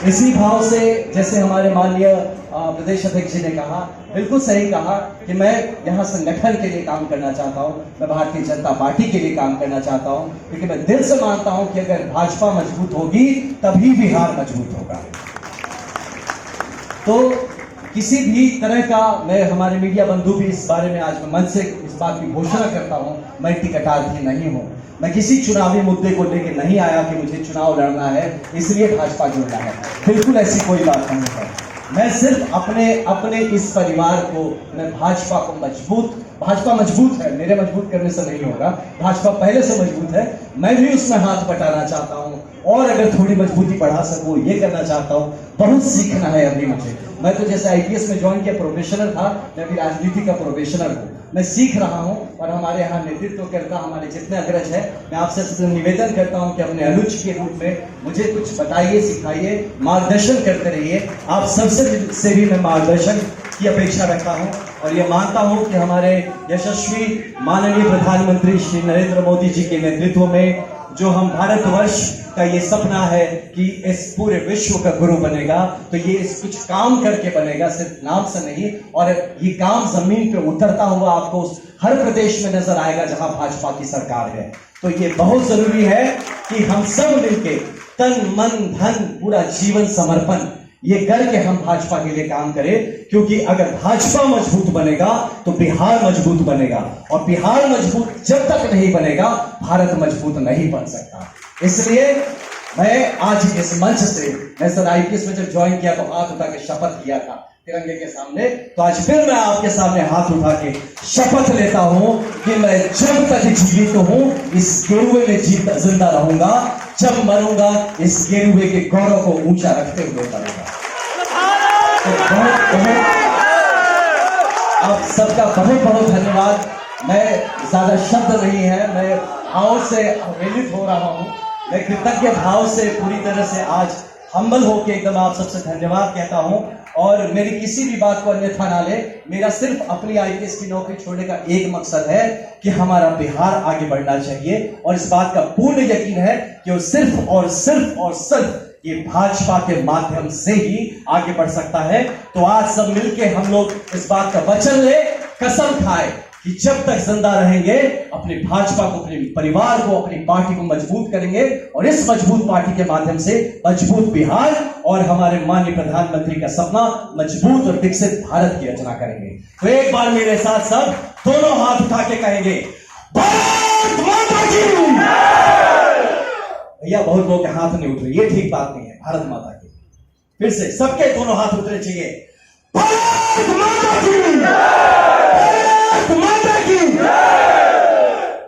इसी भाव से जैसे हमारे माननीय प्रदेश अध्यक्ष जी ने कहा, बिल्कुल सही कहा कि मैं यहाँ संगठन के लिए काम करना चाहता हूँ, मैं भारतीय जनता पार्टी के लिए काम करना चाहता हूँ, क्योंकि मैं दिल से मानता हूँ कि अगर भाजपा मजबूत होगी तभी बिहार मजबूत होगा। तो किसी भी तरह का, मैं हमारे मीडिया बंधु भी इस बारे में आज मैं मन से इस बात की घोषणा करता हूं, मैं टिकटार्थी नहीं हूं। मैं किसी चुनावी मुद्दे को लेकर नहीं आया कि मुझे चुनाव लड़ना है इसलिए भाजपा जुड़ना है, बिल्कुल ऐसी कोई बात नहीं है। मैं सिर्फ अपने इस परिवार को, मैं भाजपा को भाजपा मजबूत है, मेरे मजबूत करने से नहीं होगा, भाजपा पहले से मजबूत है, मैं भी उसमें हाथ बटाना चाहता हूं और अगर थोड़ी मजबूती बढ़ा सकूं ये करना चाहता हूं। बहुत सीखना है अभी मुझे। मैं तो जैसे आईपीएस में ज्वाइन किया प्रोबेशनर था, मैं अभी राजनीति का प्रोबेशनर हूं, मैं सीख रहा हूं और हमारे यहाँ नेतृत्व करता हमारे जितने अग्रज है, मैं आपसे निवेदन करता हूं कि अपने अनुज के रूप में मुझे कुछ बताइए, सिखाइए, मार्गदर्शन करते रहिए। आप सबसे से भी मैं मार्गदर्शन की अपेक्षा रखता हूं और ये मानता हूं कि हमारे यशस्वी माननीय प्रधानमंत्री श्री नरेंद्र मोदी जी के नेतृत्व में जो हम भारतवर्ष का ये सपना है कि इस पूरे विश्व का गुरु बनेगा, तो ये इस कुछ काम करके बनेगा, सिर्फ नाम से नहीं। और ये काम जमीन पे उतरता हुआ आपको हर प्रदेश में नजर आएगा जहां भाजपा की सरकार है। तो ये बहुत जरूरी है कि हम सब मिलके तन मन धन पूरा जीवन समर्पण ये करके हम भाजपा के लिए काम करें, क्योंकि अगर भाजपा मजबूत बनेगा तो बिहार मजबूत बनेगा और बिहार मजबूत जब तक नहीं बनेगा भारत मजबूत नहीं बन सकता। इसलिए मैं आज इस मंच से, मैं सर आईपीएस में जब ज्वाइन किया तो हाथ उठा के शपथ किया था तिरंगे के सामने, तो आज फिर मैं आपके सामने हाथ उठा के शपथ लेता हूं कि मैं जब तक जीवित हूं इस गेरुए में जिंदा रहूंगा, जब मरूंगा इस गेरुए के गौरव को ऊंचा रखते हुए मरूंगा। तो आप सबका बहुत बहुत धन्यवाद। मैं ज्यादा शब्द नहीं है, मैं भाव से प्रेरित हो रहा हूं, मैं कृतज्ञ भाव से पूरी तरह से आज हम्बल होके एकदम आप सबसे धन्यवाद कहता हूं। और मेरी किसी भी बात को अन्यथा ना ले, मेरा सिर्फ अपनी आईपीएस की नौकरी छोड़ने का एक मकसद है कि हमारा बिहार आगे बढ़ना चाहिए और इस बात का पूर्ण यकीन है कि वो सिर्फ और सिर्फ ये भाजपा के माध्यम से ही आगे बढ़ सकता है। तो आज सब मिलके हम लोग इस बात का वचन ले, कसम खाए कि जब तक जिंदा रहेंगे अपने भाजपा को, अपने परिवार को, अपनी पार्टी को मजबूत करेंगे और इस मजबूत पार्टी के माध्यम से मजबूत बिहार और हमारे माननीय प्रधानमंत्री का सपना मजबूत और विकसित भारत की रचना करेंगे। तो एक बार मेरे साथ सब दोनों हाथ उठा के कहेंगे भारत माता की। भैया बहुत लोग के हाथ नहीं उठ रहे, ये ठीक बात नहीं है। भारत माता की, फिर से सबके दोनों हाथ उठने चाहिए। भारत माता की, माता की।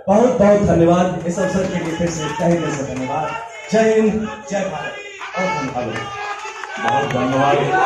बहुत बहुत धन्यवाद इस अवसर के लिए, फिर से तहे दिल से धन्यवाद। जय हिंद, जय भारत और धन्यवाद। बहुत धन्यवाद।